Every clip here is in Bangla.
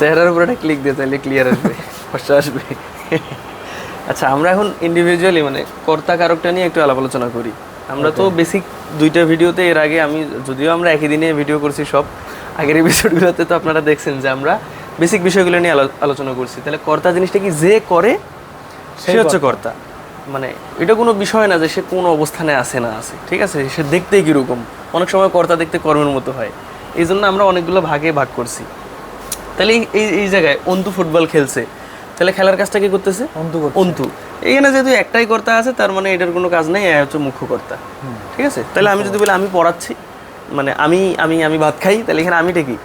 চেহারার উপর একটা ক্লিক দিয়ে তাহলে ক্লিয়ার আসবে, ফর্সা আসবে। আচ্ছা, আমরা এখন ইন্ডিভিজুয়ালি মানে কর্তা কারকটা নিয়ে একটু আলাপ আলোচনা করি। আমরা তো বেসিক দুইটা ভিডিওতে এর আগে আমি, যদিও আমরা একই দিনে ভিডিও করছি সব, আগের এপিসোডগুলোতে তো আপনারা দেখছেন যে আমরা বেসিক বিষয়গুলো নিয়ে আলোচনা করছি। তাহলে কর্তা জিনিসটা কি, যে করে সে হচ্ছে কর্তা। মানে এটা কোনো বিষয় না যে সে কোন অবস্থানে আছে না আছে, ঠিক আছে, সে দেখতে কীরকম। অনেক সময় কর্তা দেখতে কর্মের মতো হয়, এই জন্য আমরা অনেকগুলো ভাগে ভাগ করছি। তাহলে এই এই জায়গায় অন্তু ফুটবল খেলছে, তাহলে খেলার কাজটা কি করতেছে? অন্তু। এখানে যেহেতু একটাই কর্তা আছে, তার মানে এটার কোনো কাজ নেই, এ হচ্ছে মুখ্য কর্তা, ঠিক আছে। তাহলে আমি যদি বলি আমি পড়াচ্ছি, মানে আমি আমি আমি ভাত খাই, তাহলে এখানে আমিটা কি?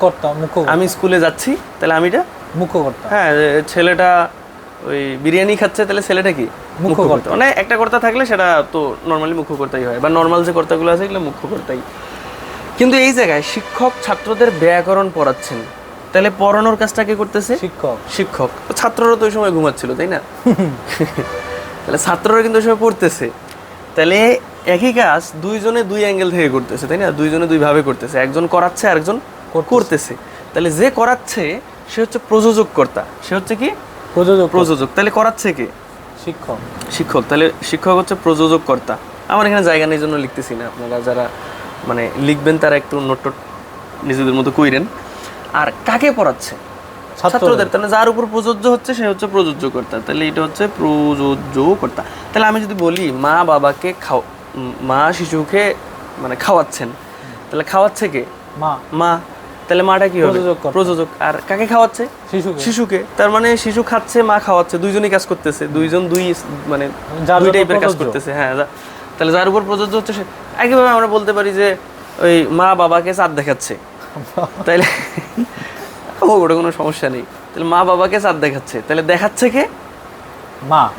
কর্তা, মুখ্য। আমি স্কুলে যাচ্ছি, তাহলে আমিটা মুখ্য কর্তা। হ্যাঁ, ছেলেটা ওই বিরিয়ানি খাচ্ছে, তাহলে ছেলেটা কি? মুখ্য কর্তা। মানে একটা কর্তা থাকলে সেটা তো নর্মালি মুখ্য কর্তাই হয়, বা নর্মাল যে কর্তাগুলো আছে এগুলো মুখ্য কর্তাই। কিন্তু এই জায়গায় শিক্ষক ছাত্রদের ব্যাকরণ পড়াচ্ছেন, তাহলে পড়ানোর কাজটা কে করতেছে? শিক্ষক। ছাত্ররা তো ওই সময় ঘুমাচ্ছিল, তাই না? তাহলে ছাত্ররা কিন্তু ওই সময় পড়তেছে, তাহলে একই কাজ দুইজনে দুই অ্যাঙ্গেল থেকে করতেছে, তাই না? দুইজনে দুইভাবে করতেছে, একজন করাচ্ছে আরেকজন করতেছে। তাহলে যে করাচ্ছে সে হচ্ছে প্রযোজক কর্তা, সে হচ্ছে কি? প্রযোজক। তাহলে করাচ্ছে কে? শিক্ষক। তাহলে শিক্ষক হচ্ছে প্রযোজক কর্তা। আমার এখানে জায়গা নেই জন্য লিখতেছি না, আপনারা যারা মানে লিখবেন তারা একটু নোট নিজেদের মতো কইরেন। আর কাকে পড়াচ্ছে? ছাত্রদের। তাহলে যার উপর প্রযোজ্য হচ্ছে সে হচ্ছে প্রযোজ্য কর্তা, তাহলে এটা হচ্ছে প্রযোজ্য কর্তা। তাহলে আমি যদি বলি মা বাবাকে মা শিশুকে মানে খাওয়াচ্ছেন, তাহলে খাওয়াচ্ছে কে? মা। তাহলে মাটা কি হবে? প্রযোজক। আর কাকে খাওয়াচ্ছে? শিশুকে। তার মানে শিশু খাচ্ছে, মা খাওয়াচ্ছে, দুইজনই কাজ করতেছে, দুইজন দুই মানে দুই টাইপের কাজ করতেছে। হ্যাঁ, তাহলে যার উপর প্রযোজ্য হচ্ছে সে। একইভাবে আমরা বলতে পারি যে ওই মা বাবাকে চাঁদ দেখাচ্ছে, তাইলে ওটা কোনো সমস্যা নেই। তাহলে মা বাবাকে চাঁদ দেখাচ্ছে, তাহলে দেখাচ্ছে কে?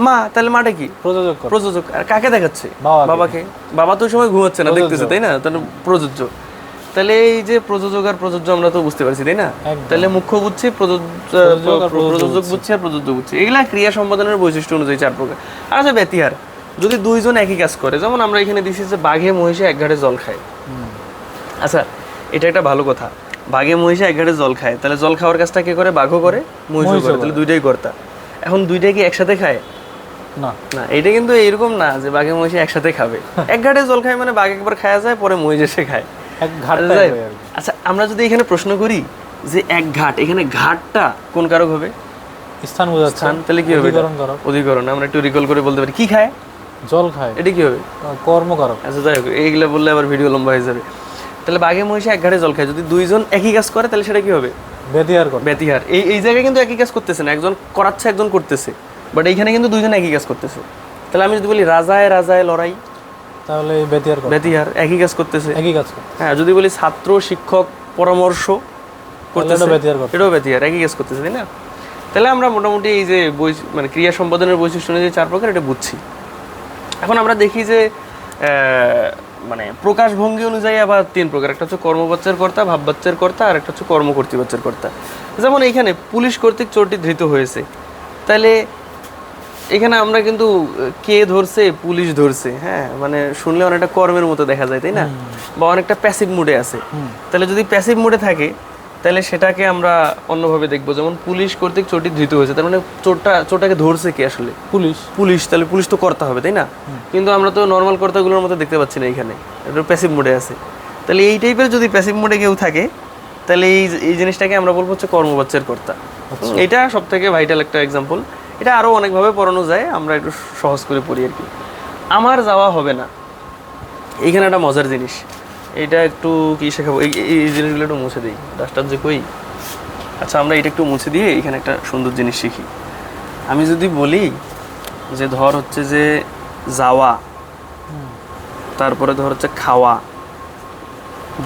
মা। তাহলে মাটা কি? প্রযোজক। আর কাকে দেখাচ্ছে? বাবাকে। বাবা তো ওই সময় ঘুমাচ্ছে না, দেখতেছে, তাই না? তাহলে প্রযোজ্য। তাহলে এই যে প্রযোজক আর প্রযোজ্য আমরা তো বুঝতে পারছি, তাই না? তাহলে মুখ্য বুঝছি, প্রযোজক বুঝছি, আর প্রযোজ্য বুঝছি। এগুলা ক্রিয়া সম্পাদনের বৈশিষ্ট্য অনুযায়ী 4 প্রকার। আর আছে ব্যতিহার, যদি দুইজন একই কাজ করে, যেমন আমরা এখানে দিচ্ছি যে বাঘে মহিষে এক ঘাটে জল খায়। আচ্ছা, এটা একটা ভালো কথা, বাঘে মহিষে এক ঘাটে জল খায়, তাহলে জল খাওয়ার কাজটা কে করে? বাঘও করে, মহিষও করে, তাহলে দুইটাই কর্তা। এখন দুইটাই কি একসাথে খায়? না, এটা কিন্তু এইরকম না যে বাঘে মহিষে একসাথে খাবে। এক ঘাটে জল খায় মানে বাঘ একবার খাওয়া যায়, পরে মহিষ এসে খায়। আচ্ছা, আমরা যদি এখানে প্রশ্ন করি যে এক ঘাট, এখানে ঘাটটা কোন কারক হবে? স্থান বোঝাচ্ছে। তাহলে কি হবে? অধিকরণ। আমরা একটু রিকল করে বলতে পারি কি খায়? জল খায়। এটা কি হবে? কর্মকারক। আচ্ছা, যাই হোক, এইগুলো বললে আবার ভিডিও লম্বা হয়ে যাবে। তাহলে বাঘে মহিষে এক ঘাটে জল খায়, যদি দুইজন একই কাজ করে তাহলে সেটা কি হবে? ব্যতিহার। এই জায়গায় কিন্তু একই কাজ করতেছে না, একজন করাচ্ছে একজন করতেছে, বাট এইখানে কিন্তু দুইজন একই কাজ করতেছে। তাহলে আমি যদি বলি রাজায় রাজায় লড়াই, তাহলে ব্যতিহার, একই কাজ করতেছে। হ্যাঁ, যদি বলি ছাত্র শিক্ষক পরামর্শ করতেছে, এটাও ব্যতিহার, একই কাজ করতেছে, তাই না? তাহলে আমরা মোটামুটি এই যে মানে ক্রিয়া সম্পাদনের বৈশিষ্ট্য অনুযায়ী 4 প্রকার এটা বুঝছি। এখন আমরা দেখি যে মানে প্রকাশভঙ্গি অনুযায়ী আবার 3 প্রকার। একটা হচ্ছে কর্মবাচ্যের কর্তা, ভাববাচ্যের কর্তা, আর একটা হচ্ছে কর্মকর্তৃবাচ্যের কর্তা। যেমন এইখানে পুলিশ কর্তৃক চোরটি ধৃত হয়েছে, তাহলে এখানে আমরা কিন্তু কে ধরছে? পুলিশ ধরছে। হ্যাঁ, মানে শুনলে অনেকটা কর্মের মতো দেখা যায়, তাই না? বা অনেকটা প্যাসিভ মুডে আছে। তাহলে যদি প্যাসিভ মুডে থাকে তাহলে সেটাকে আমরা অন্যভাবে দেখবো, যেমন পুলিশ কর্তৃক চোরটি ধৃত হয়েছে, তার মানে চোরটাকে ধরছে কে? আসলে পুলিশ। তাহলে পুলিশ তো কর্তা হবে, তাই না? কিন্তু আমরা তো নর্মাল কর্তাগুলোর মতো দেখতে পাচ্ছি না, এখানে এটা প্যাসিভ মোডে আছে। তাহলে এই টাইপের যদি প্যাসিভ মোডে কেউ থাকে, তাহলে এই জিনিসটাকে আমরা বলবো হচ্ছে কর্মবাচ্যের কর্তা। এটা সব থেকে ভাইটাল একটা এক্সাম্পল। এটা আরও অনেকভাবে পড়ানো যায়, আমরা একটু সহজ করে পড়ি আর কি। আমার যাওয়া হবে না, এইখানে একটা মজার জিনিস, এটা একটু কি শেখাবো, এই জিনিসগুলো একটু মুছে দিই, ডাস্টার যে কই। আচ্ছা, আমরা এটা একটু মুছে দিয়ে এখানে একটা সুন্দর জিনিস শিখি। আমি যদি বলি যে ধর হচ্ছে যে যাওয়া, তারপরে ধর হচ্ছে খাওয়া,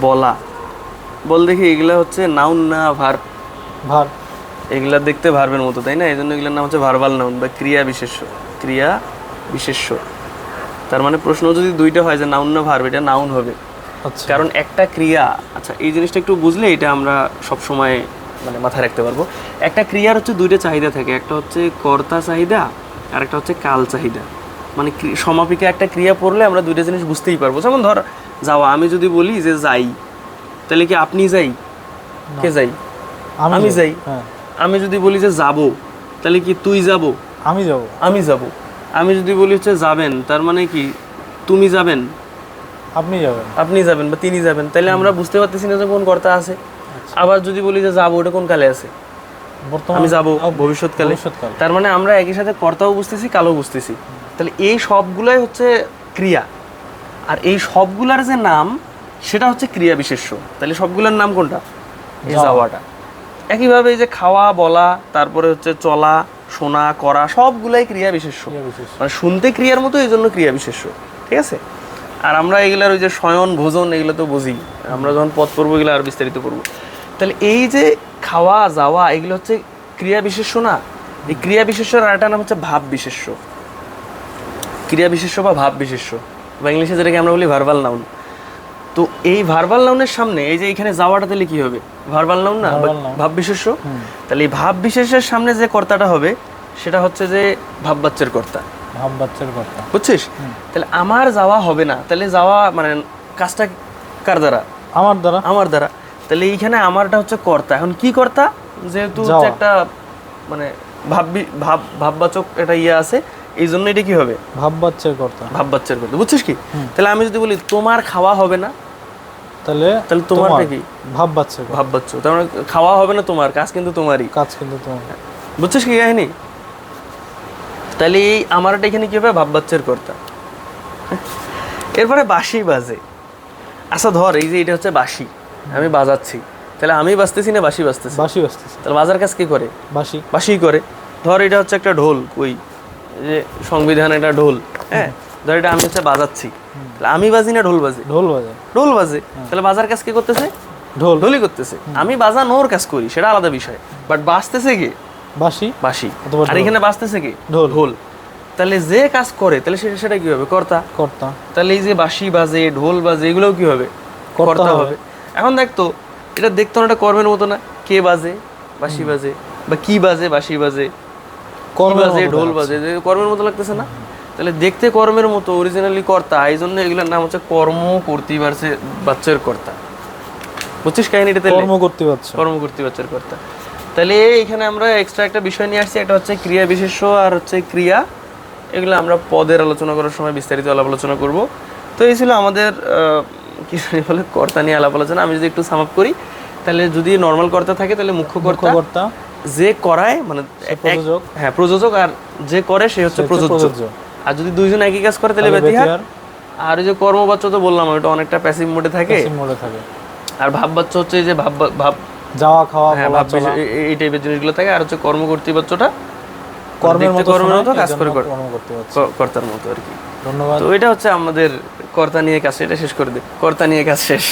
বলা, বল দেখি এগুলা হচ্ছে নাউন না ভার্ব? এগুলা দেখতে ভার্বের মতো, তাই না? এই জন্য এগুলোর নাম হচ্ছে ভার্বাল নাউন বা ক্রিয়া বিশেষ্য। তার মানে প্রশ্ন যদি দুইটা হয় যে নাউন না ভার্ব, এটা নাউন হবে, কারণ একটা ক্রিয়া। আচ্ছা, এই জিনিসটা একটু বুঝলে এটা আমরা সব সময় মানে মাথায় রাখতে পারবো। একটা ক্রিয়ার হচ্ছে দুইটা চাহিদা থাকে, একটা হচ্ছে কর্তা চাহিদা আর একটা হচ্ছে কাল চাহিদা। মানে সমাপিকা একটা ক্রিয়া পড়লে আমরা দুইটা জিনিস বুঝতেই পারবো। যেমন ধর যাওয়া, আমি যদি বলি যে যাই, তাহলে কি আপনি যাই? কে যাই? আমি যাই। হ্যাঁ, আমি যদি বলি যে যাব, তাহলে কি তুই যাব? আমি যাব। আমি যাব। আমি যদি বলি হচ্ছে যাবেন, তার মানে কি তুমি যাবেন, আপনি যাবেন। আপনি যাবেন বা তিনি যাবেন, তাহলে আমরা বুঝতে পারতেছি না যে কোন কর্তা আছে। আবার যদি বলি যে যাবো, ওটা কোন কালে আছে? বর্তমান আমি যাব ভবিষ্যৎকালে। ভবিষ্যৎকাল। তার মানে আমরা একই সাথে কর্তাও বুঝতেছি, কালও বুঝতেছি। তাহলে এই সবগুলাই হচ্ছে ক্রিয়া, আর এই সবগুলার যে নাম সেটা হচ্ছে ক্রিয়া বিশেষ্য। তাহলে সবগুলোর নাম কোনটা? এই যাওয়াটা। একইভাবে এই যে খাওয়া, বলা, তারপরে হচ্ছে চলা, শোনা, করা, সবগুলাই ক্রিয়া বিশেষ্য। ক্রিয়া বিশেষ। মানে শুনতে ক্রিয়ার মতো, এই জন্য ক্রিয়া বিশেষ্য। ঠিক আছে? আর আমরা এগুলার ওই যে শয়ন, ভোজন, এগুলো তো বুঝি। আমরা যখন পদ পড়বো এগুলো আর বিস্তারিত পড়বো। তাহলে এই যে খাওয়া, যাওয়া, এগুলো হচ্ছে ক্রিয়া বিশেষ্য না? এই ক্রিয়া বিশেষ্যর আরেকটা নাম হচ্ছে ভাব বিশেষ্য। ক্রিয়া বিশেষ্য বা ভাব বিশেষ্য, বা ইংলিশে যেটাকে আমরা বলি ভার্বাল নাউন। তো এই ভার্বাল নাউনের সামনে এই যে এখানে যাওয়াটা তাহলে কি হবে? ভার্বাল নাউন না, Verbal noun। ভাব বিশেষ্য। তাহলে এই ভাব বিশেষের সামনে যে কর্তাটা হবে সেটা হচ্ছে যে ভাববাচ্যের কর্তা। ভাব বাচ্চার কথা। বুঝছিস? তাহলে আমার যাওয়া হবে না, তাহলে যাওয়া মানে কাজটা কার দ্বারা? আমার দ্বারা। আমার দ্বারা। তাহলে এইখানে আমারটা হচ্ছে কর্তা। এখন কি কর্তা? যেহেতু হচ্ছে যাওয়া। একটা মানে ভাববাচক একটা ইয়ে আছে, এই জন্য এটা কি হবে? ভাব বাচ্চার কথা। ভাববাচ্যের কর্তা। বুঝছিস কি? তাহলে আমি যদি বলি তোমার খাওয়া হবে না, তাহলে তাহলে তোমারটা কি? ভাব বাচ্চার কথা। ভাববাচ্য। তার মানে খাওয়া হবে না তোমার, কাজ কিন্তু তোমারই। কাজ কিন্তু তোমার। বুঝছিস কি কাহিনী? তাহলে এই আমারটা এখানে কি হবে? ভাববাচ্যের কর্তা। এরপরে বাঁশি বাজে। আচ্ছা ধর এই যে এটা হচ্ছে বাঁশি, আমি বাজাচ্ছি, তাহলে আমি বাজতেছি না বাঁশি বাজতেছি? বাঁশি বাজতেছে। তাহলে বাজার কাজ কি করে? বাঁশি। বাঁশি করে। ধর এটা হচ্ছে একটা ঢোল, ওই যে সংবিধান একটা ঢোল, হ্যাঁ, ধর এটা আমি হচ্ছে বাজাচ্ছি, তাহলে আমি বাজি না ঢোল বাজে? ঢোল বাজে। ঢোল বাজে। তাহলে বাজার কাজ কি করতেছে? ঢোল। ঢোলই করতেছে। আমি বাজানোর কাজ করি, সেটা আলাদা বিষয়, বাট বাজতেছে কি? বাঁশি। বাঁশি। অথবা আর এখানে বাজতেছে কি? ঢোল। ঢোল। তাহলে যে কাজ করে তাহলে সেটা কি হবে? কর্তা। কর্তা। তাহলে এই যে বাঁশি বাজে, ঢোল বাজে, এগুলোও কি হবে? কর্তা হবে। এখন দেখতো এটা দেখতো না, এটা কর্মের মতো না? কে বাজে? বাঁশি বাজে। বা কি বাজে? বাঁশি বাজে। কি কর্মের বাজে? মতো ঢোল দেখাচ্ছে। বাজে। কর্মের মতো লাগতেছে না? তাহলে দেখতে কর্মের মতো, অরিজিনালি কর্তা, এই জন্য এগুলোর নাম হচ্ছে কর্ম কর্তৃবাচ্যের কর্তা। বুঝছিস কাহিনীটা? তাহলে কর্ম করতে পারছে। কর্ম কর্তৃবাচ্যের কর্তা। তাহলে এখানে আমরা এক্সট্রা একটা বিষয় নিয়ে আসছি, একটা হচ্ছে ক্রিয়া বিশেষ্য আর হচ্ছে ক্রিয়া। এগুলো আমরা পদের আলোচনা করার সময় বিস্তারিত আলাপ আলোচনা করব। তো এই ছিল আমাদের কি বলে কর্তা নিয়ে আলাপ আলোচনা। আমি যদি একটু সাম আপ করি, তাহলে যদি নর্মাল কর্তা থাকে তাহলে মুখ্য কর্তা, কর্তা। যে করায় মানে প্রযোজক। হ্যাঁ প্রযোজক, আর যে করে সে হচ্ছে প্রযোজ্য। প্রযোজ্য। আর যদি দুইজন একই কাজ করে তাহলে ব্যতিহার। আর ওই যে কর্মবাচ্য তো বললাম, ওটা অনেকটা প্যাসিভ মোডে থাকে। প্যাসিভ মোডে থাকে। আর ভাববাচ্য হচ্ছে এই যে ভাব যাওয়া, খাওয়া, হ্যাঁ বলা, ভাব চলা। এই টাইপের জিনিসগুলো থাকে। আর হচ্ছে কর্ম কর্তৃবাচ্যটা কর্মের দেখতে মতো কর্মের মতো, শোনায়, কাজ এজন্য করে কর্ম করতে পারছে। কর্তার মতো আর কি। ধন্যবাদ। তো এটা হচ্ছে আমাদের কর্তা নিয়ে কাজ, এটা শেষ করে দে। কর্তা নিয়ে কাজ শেষ।